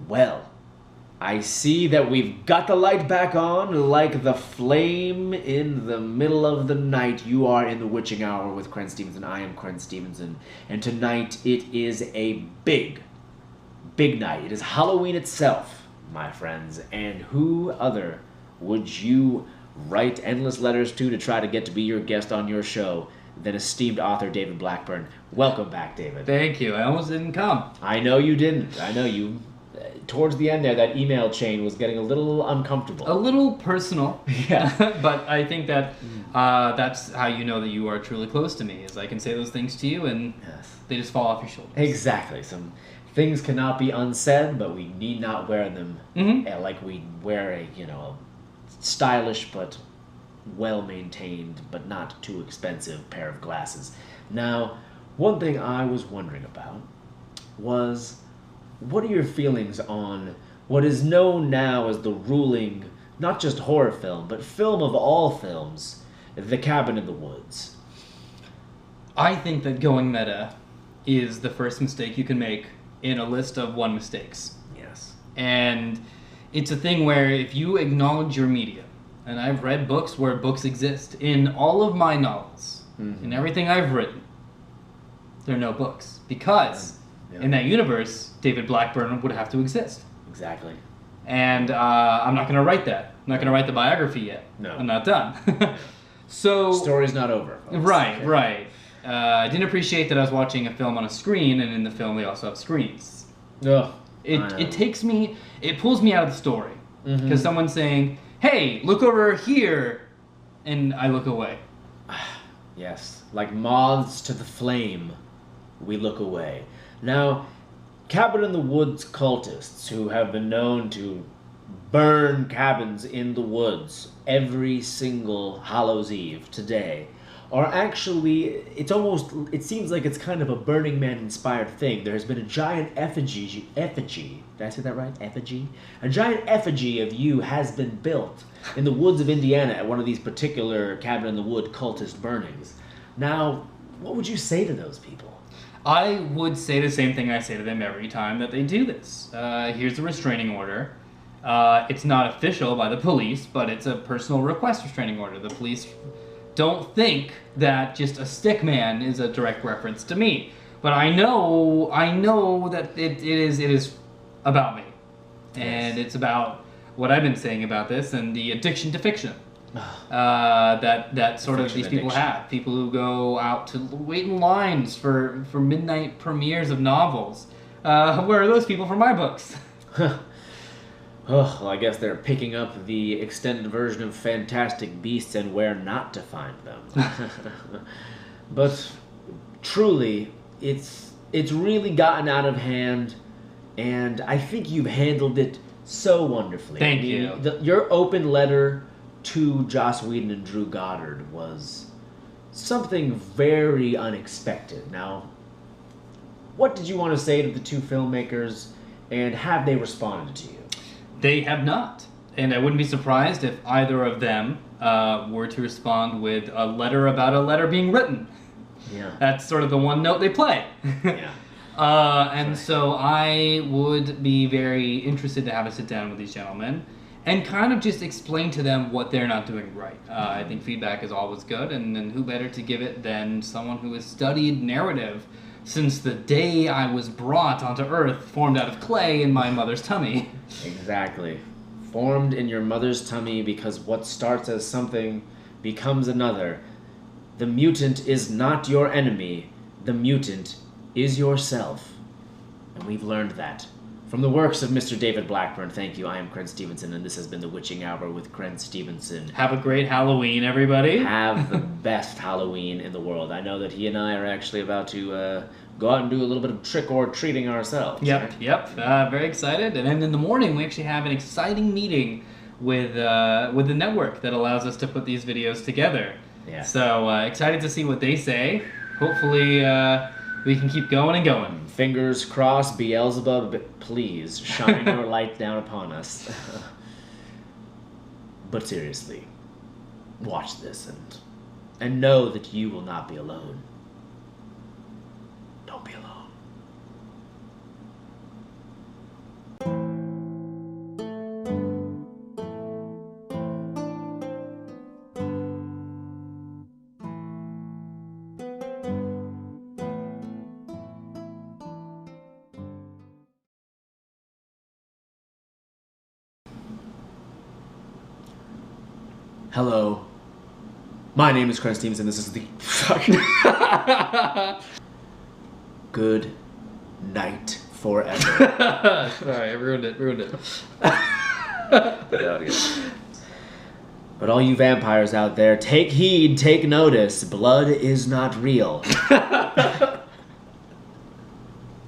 Well, I see that we've got the light back on like the flame in the middle of the night. You are in the witching hour with Kren Stevenson. I am Kren Stevenson. And tonight it is a big night. It is Halloween itself, my friends. And who other would you write endless letters to try to get to be your guest on your show than esteemed author David Blackburn? Welcome back, David. Thank you. I almost didn't come. I know you didn't. I know you. Towards the end there, that email chain was getting a little uncomfortable. A little personal. Yeah. But I think that that's how you know that you are truly close to me, is I can say those things to you and they just fall off your shoulders. Exactly. Some things cannot be unsaid, but we need not wear them like we wear a stylish but well-maintained but not too expensive pair of glasses. Now, one thing I was wondering about was, what are your feelings on what is known now as the ruling, not just horror film, but film of all films, The Cabin in the Woods? I think that going meta is the first mistake you can make in a list of 1 mistakes. Yes. And it's a thing where if you acknowledge your media, and I've read books where books exist, in all of my novels, in everything I've written, there are no books. Because in that universe, David Blackburn would have to exist. Exactly. And I'm not going to write that. I'm not going to write the biography yet. No. I'm not done. So story's not over, folks. Right, right. I didn't appreciate that I was watching a film on a screen, and in the film they also have screens. Ugh. It takes me, it pulls me out of the story. Because someone's saying, hey, look over here, and I look away. Yes, like moths to the flame, we look away. Now, Cabin in the Woods cultists, who have been known to burn cabins in the woods every single Hallows Eve today, are actually, it seems like it's kind of a Burning Man inspired thing. There has been a giant effigy, did I say that right? Effigy? A giant effigy of you has been built in the woods of Indiana at one of these particular Cabin in the Wood cultist burnings. Now, what would you say to those people? I would say the same thing I say to them every time that they do this. Here's a restraining order. It's not official by the police, but it's a personal request restraining order. The police don't think that just a stick man is a direct reference to me. But I know that it is about me. And it's about what I've been saying about this and the addiction to fiction. That sort of these people have. People who go out to wait in lines for midnight premieres of novels. Where are those people for my books? Oh, well, I guess they're picking up the extended version of Fantastic Beasts and where not to find them. But truly, it's really gotten out of hand, and I think you've handled it so wonderfully. Thank you. Your open letter to Joss Whedon and Drew Goddard was something very unexpected. Now, what did you want to say to the two filmmakers, and have they responded to you? They have not. And I wouldn't be surprised if either of them were to respond with a letter about a letter being written. Yeah. That's sort of the one note they play. Yeah. And so I would be very interested to have a sit down with these gentlemen and kind of just explain to them what they're not doing right. I think feedback is always good, and who better to give it than someone who has studied narrative since the day I was brought onto Earth, formed out of clay in my mother's tummy. Exactly. Formed in your mother's tummy, because what starts as something becomes another. The mutant is not your enemy. The mutant is yourself. And we've learned that from the works of Mr. David Blackburn. Thank you. I am Kren Stevenson, and this has been The Witching Hour with Kren Stevenson. Have a great Halloween, everybody. Have the best Halloween in the world. I know that he and I are actually about to go out and do a little bit of trick-or-treating ourselves. Yep, right? yep. Very excited. And then in the morning, we actually have an exciting meeting with the network that allows us to put these videos together. Yeah. So excited to see what they say. Hopefully we can keep going and going. Fingers crossed, Beelzebub, please shine your light down upon us. But seriously, watch this and know that you will not be alone. Don't be alone. Hello. My name is Chris Stevenson. This is the... Fuck. Good night forever. Sorry, I ruined it. But all you vampires out there, take heed, take notice. Blood is not real.